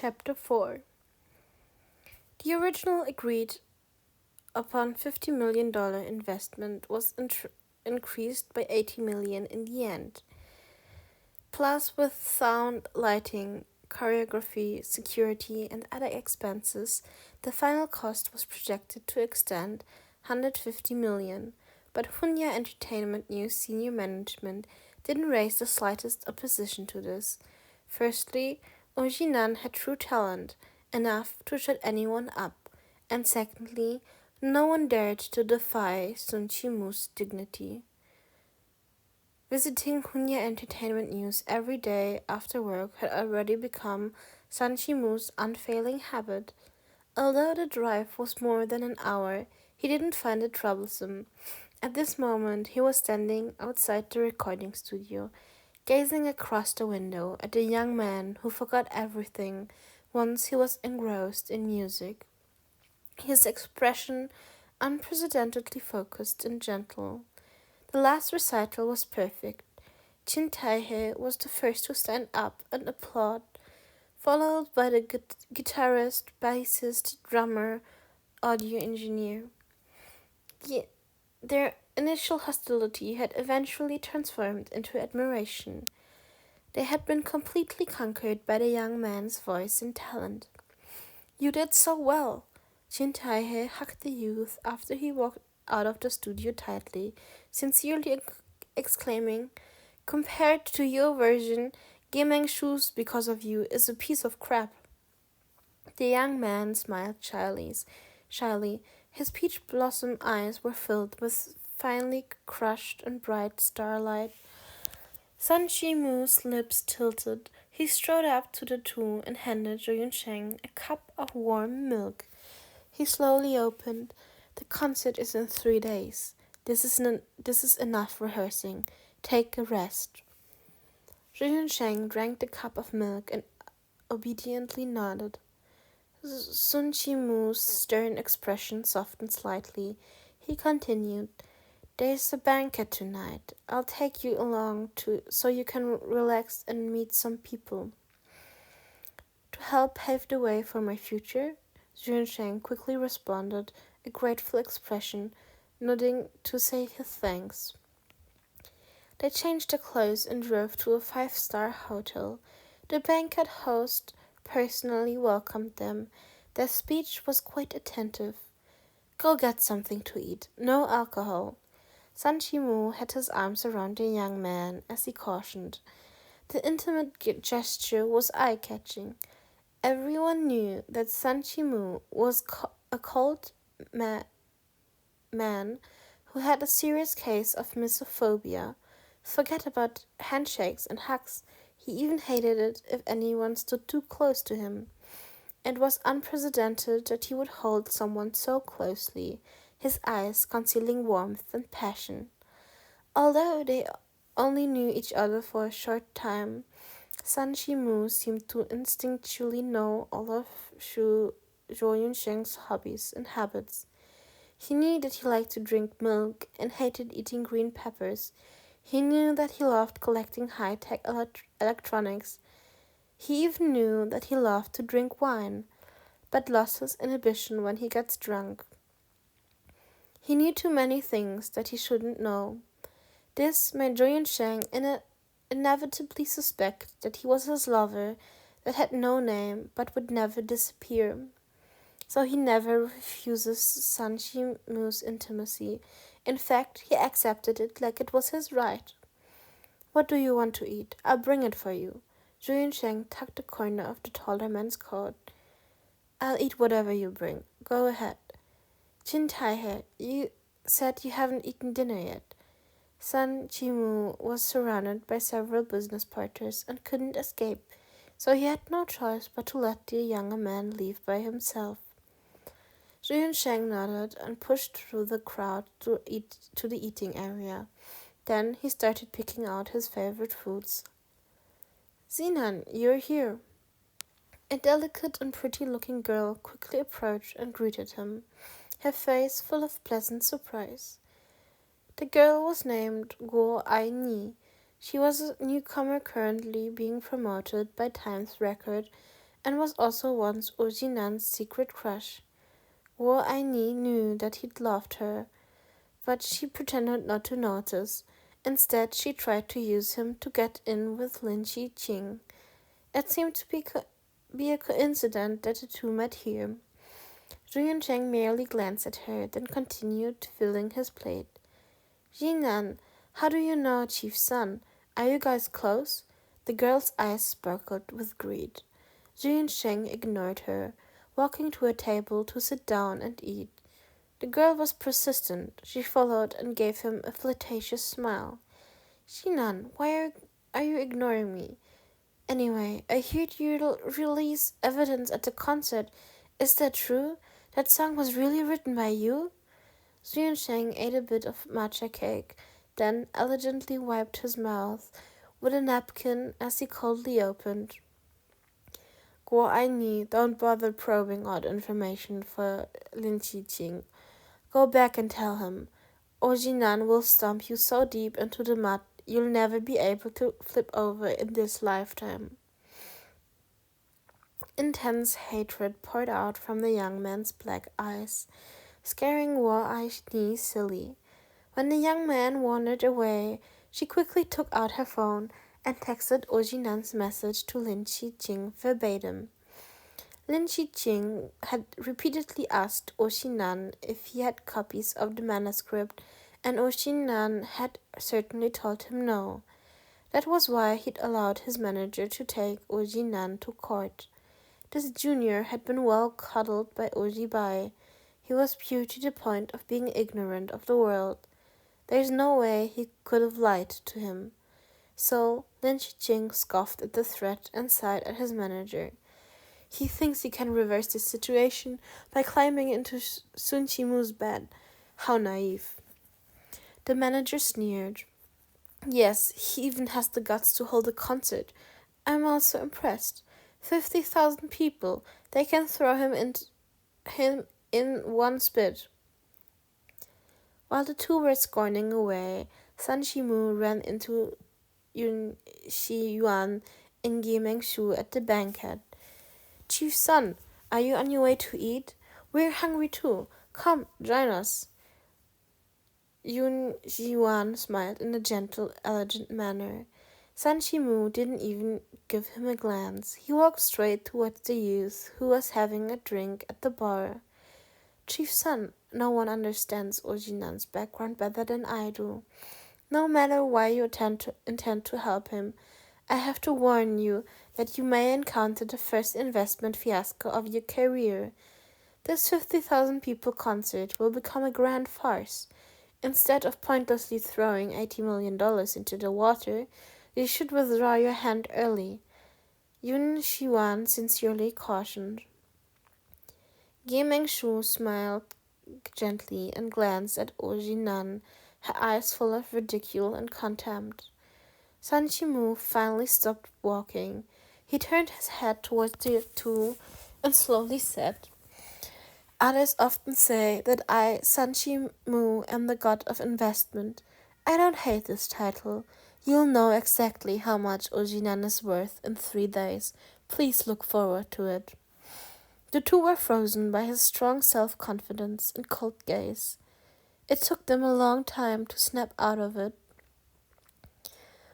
Chapter 4. The original agreed upon $50 million investment was increased by $80 million in the end. Plus, with sound, lighting, choreography, security, and other expenses, the final cost was projected to extend $150 million. But Hunya Entertainment News senior management didn't raise the slightest opposition to this. Firstly, Ojinan had true talent, enough to shut anyone up, and secondly, no one dared to defy Sun Chimu's dignity. Visiting Hunya Entertainment News every day after work had already become Sun Chimu's unfailing habit. Although the drive was more than an hour, he didn't find it troublesome. At this moment, he was standing outside the recording studio, gazing across the window at a young man who forgot everything once he was engrossed in music. His expression unprecedentedly focused and gentle. The last recital was perfect. Chin Tai-he was the first to stand up and applaud, followed by the guitarist, bassist, drummer, audio engineer. Their initial hostility had eventually transformed into admiration. They had been completely conquered by the young man's voice and talent. "You did so well!" Chin Tai-he hugged the youth after he walked out of the studio tightly, sincerely exclaiming, "Compared to your version, Gemeng Shu's Because of You is a piece of crap." The young man smiled shyly. His peach blossom eyes were filled with finely crushed and bright starlight. Sun Chimu's lips tilted. He strode up to the two and handed Zhou Yunsheng a cup of warm milk. He slowly opened. "The concert is in 3 days. This is enough rehearsing. Take a rest." Zhou Yunsheng drank the cup of milk and obediently nodded. Sun Chimu's stern expression softened slightly. He continued, "There's a banquet tonight. I'll take you along so you can relax and meet some people." "To help pave the way for my future?" Zhuansheng quickly responded, a grateful expression, nodding to say his thanks. They changed their clothes and drove to a 5-star hotel. The banquet host personally welcomed them. Their speech was quite attentive. "Go get something to eat. No alcohol." Sun Chimu had his arms around the young man as he cautioned. The intimate gesture was eye-catching. Everyone knew that Sun Chimu was a cold man who had a serious case of misophobia. Forget about handshakes and hugs. He even hated it if anyone stood too close to him. It was unprecedented that he would hold someone so closely, his eyes concealing warmth and passion. Although they only knew each other for a short time, Sun Chimu seemed to instinctually know all of Zhou Yunsheng's hobbies and habits. He knew that he liked to drink milk and hated eating green peppers. He knew that he loved collecting high-tech electronics. He even knew that he loved to drink wine, but lost his inhibition when he gets drunk. He knew too many things that he shouldn't know. This made Zhou Yunsheng inevitably suspect that he was his lover that had no name but would never disappear. So he never refuses Sun Chimu's intimacy. In fact, he accepted it like it was his right. "What do you want to eat? I'll bring it for you." Zhou Yunsheng tucked the corner of the taller man's coat. "I'll eat whatever you bring. Go ahead." "Chin Tai-he, you said you haven't eaten dinner yet." Sun Chimu was surrounded by several business partners and couldn't escape, so he had no choice but to let the younger man leave by himself. Zhu Yunsheng nodded and pushed through the crowd to the eating area. Then he started picking out his favorite foods. "Zinan, you're here." A delicate and pretty-looking girl quickly approached and greeted him, her face full of pleasant surprise. The girl was named Guo Ai-ni. She was a newcomer currently being promoted by Times Record and was also once Ojinan's secret crush. Wo Aini knew that he'd loved her, but she pretended not to notice. Instead, she tried to use him to get in with Lin Chi-ching. It seemed to be a coincidence that the two met here. Zhu Yuncheng merely glanced at her, then continued filling his plate. Jinan, how do you know Chief's son? Are you guys close? The girl's eyes sparkled with greed. Zhu Yuncheng ignored her, walking to a table to sit down and eat. The girl was persistent. She followed and gave him a flirtatious smile. Jinan, why are you ignoring me? Anyway, I heard you release evidence at the concert. Is that true? That song was really written by you? Xuyun Sheng ate a bit of matcha cake, then elegantly wiped his mouth with a napkin as he coldly opened. Guo Aini, don't bother probing odd information for Lin Qiqing. Go back and tell him. Ojinan will stomp you so deep into the mud you'll never be able to flip over in this lifetime. Intense hatred poured out from the young man's black eyes, scaring Wu Aini silly. When the young man wandered away, she quickly took out her phone and texted Ojinan's message to Lin Qiqing verbatim. Lin Qiqing had repeatedly asked Oshinan if he had copies of the manuscript, and Oshinan had certainly told him no. That was why he'd allowed his manager to take Ojinan to court. This junior had been well coddled by Ojibai. He was pure to the point of being ignorant of the world. There's no way he could have lied to him. So Lin Qiqing scoffed at the threat and sighed at his manager. He thinks he can reverse the situation by climbing into Sun Chimu's bed. How naive. The manager sneered. Yes, he even has the guts to hold a concert. I'm also impressed. 50,000 people. They can throw him in one spit. While the two were scorning away, San Shimu ran into Yun Shi Yuan in Mengshu at the banquet. Chief son, are you on your way to eat? We're hungry too. Come, join us. Yun Jiwan smiled in a gentle, elegant manner. San Shimu didn't even give him a glance. He walked straight towards the youth who was having a drink at the bar. Chief son, no one understands Ojinan's background better than I do. No matter why you intend to help him, I have to warn you that you may encounter the first investment fiasco of your career. This 50,000 people concert will become a grand farce. Instead of pointlessly throwing $80 million into the water, you should withdraw your hand early. Yun Shiwan sincerely cautioned. Ge Mengshu smiled gently and glanced at Ojinan, her eyes full of ridicule and contempt. San Shimu finally stopped walking. He turned his head towards the two and slowly said, Others often say that I, San Shimu, am the god of investment. I don't hate this title. You'll know exactly how much Ojinan is worth in 3 days. Please look forward to it. The two were frozen by his strong self-confidence and cold gaze. It took them a long time to snap out of it.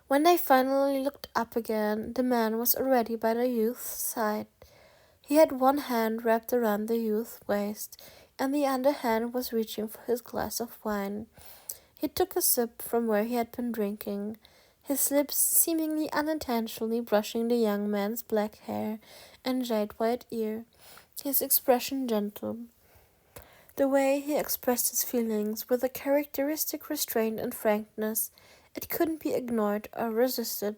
When they finally looked up again, the man was already by the youth's side. He had one hand wrapped around the youth's waist, and the other hand was reaching for his glass of wine. He took a sip from where he had been drinking, his lips seemingly unintentionally brushing the young man's black hair and jade-white ear, his expression gentle. The way he expressed his feelings with a characteristic restraint and frankness, it couldn't be ignored or resisted.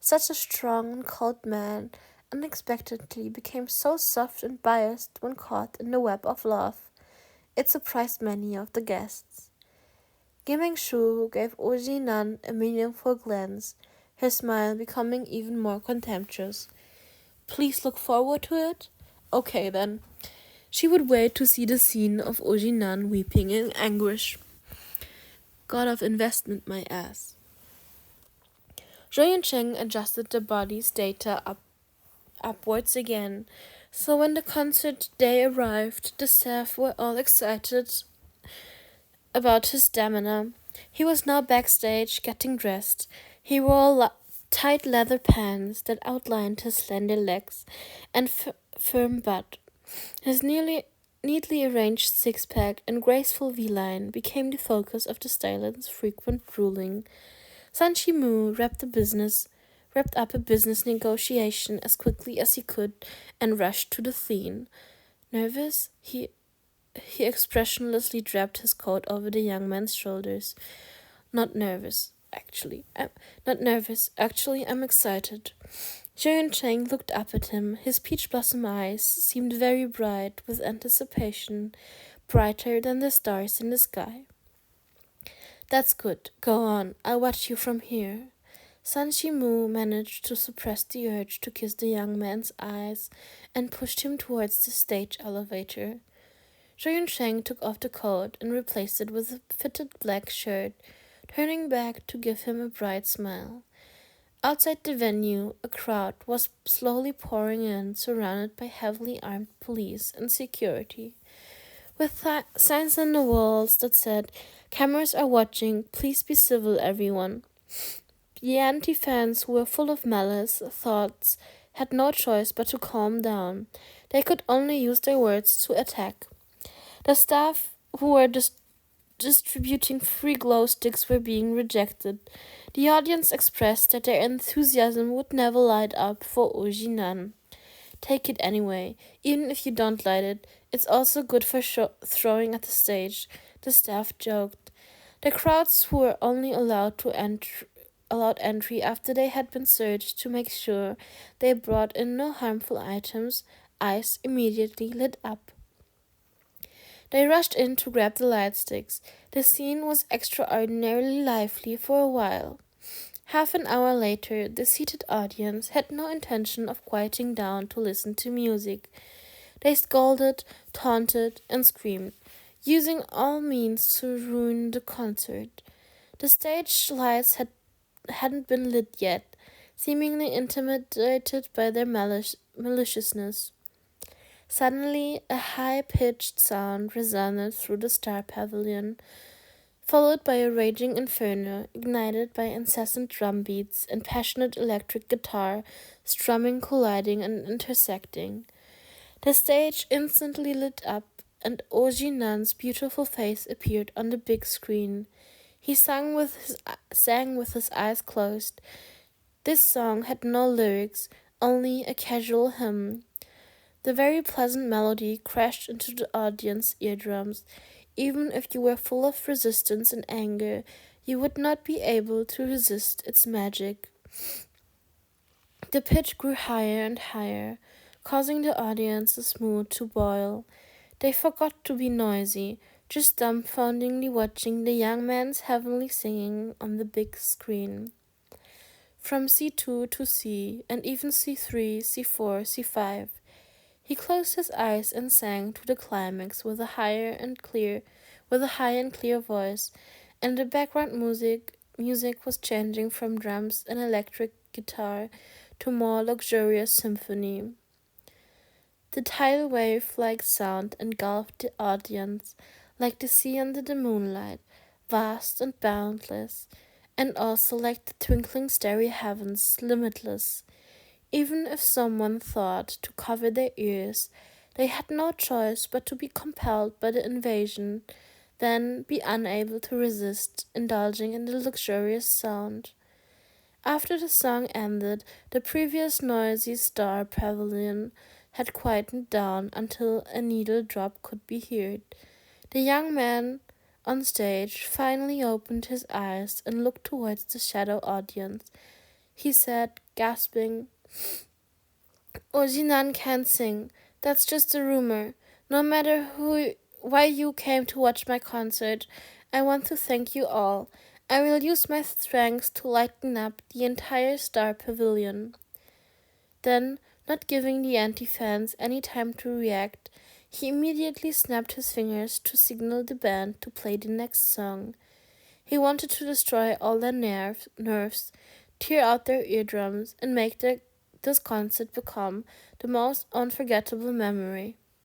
Such a strong and cold man unexpectedly became so soft and biased when caught in the web of love. It surprised many of the guests. Giming Shu gave Oji Nan a meaningful glance, her smile becoming even more contemptuous. Please look forward to it? Okay then. She would wait to see the scene of Oji Nan weeping in anguish. God of investment, my ass. Zhou Yuncheng adjusted the body's data up upwards again. So when the concert day arrived, the staff were all excited about his stamina. He was now backstage getting dressed. He wore tight leather pants that outlined his slender legs and firm butt. His neatly arranged six-pack and graceful V-line became the focus of the stylist's frequent drooling. Sanchi Mu wrapped up a business negotiation as quickly as he could and rushed to the scene. Nervous, he expressionlessly draped his coat over the young man's shoulders. Not nervous, actually. Not nervous. Actually, I'm excited. Zhou Cheng looked up at him. His peach blossom eyes seemed very bright with anticipation, brighter than the stars in the sky. That's good. Go on. I'll watch you from here. San Shimu managed to suppress the urge to kiss the young man's eyes and pushed him towards the stage elevator. Zhou Cheng took off the coat and replaced it with a fitted black shirt, turning back to give him a bright smile. Outside the venue, a crowd was slowly pouring in, surrounded by heavily armed police and security. With signs on the walls that said, "Cameras are watching, please be civil, everyone." The anti-fans, who were full of malice thoughts, had no choice but to calm down. They could only use their words to attack. The staff who were distributing free glow sticks were being rejected. The audience expressed that their enthusiasm would never light up for Ojinan. Take it anyway. Even if you don't light it, it's also good for throwing at the stage, the staff joked. The crowds who were only allowed entry after they had been searched to make sure they brought in no harmful items, eyes immediately lit up. They rushed in to grab the light sticks. The scene was extraordinarily lively for a while. Half an hour later, the seated audience had no intention of quieting down to listen to music. They scolded, taunted, and screamed, using all means to ruin the concert. The stage lights hadn't been lit yet, seemingly intimidated by their maliciousness. Suddenly, a high-pitched sound resounded through the Star Pavilion, followed by a raging inferno, ignited by incessant drum beats and passionate electric guitar strumming, colliding, and intersecting. The stage instantly lit up, and Oji Nan's beautiful face appeared on the big screen. He sang with his eyes closed. This song had no lyrics, only a casual hymn. The very pleasant melody crashed into the audience's eardrums. Even if you were full of resistance and anger, you would not be able to resist its magic. The pitch grew higher and higher, causing the audience's mood to boil. They forgot to be noisy, just dumbfoundingly watching the young man's heavenly singing on the big screen. From C2 to C, and even C3, C4, C5, he closed his eyes and sang to the climax with a high and clear voice, and the background music was changing from drums and electric guitar to more luxurious symphony. The tidal wave-like sound engulfed the audience like the sea under the moonlight, vast and boundless, and also like the twinkling starry heavens, limitless. Even if someone thought to cover their ears, they had no choice but to be compelled by the invasion, then be unable to resist indulging in the luxurious sound. After the song ended, the previous noisy Star Pavilion had quietened down until a needle drop could be heard. The young man on stage finally opened his eyes and looked towards the shadow audience. He said, gasping, "Ojinan can't sing. That's just a rumor. No matter why you came to watch my concert, I want to thank you all. I will use my strength to lighten up the entire Star Pavilion." Then, not giving the anti-fans any time to react, he immediately snapped his fingers to signal the band to play the next song. He wanted to destroy all their nerves, tear out their eardrums, and make their this concert become the most unforgettable memory.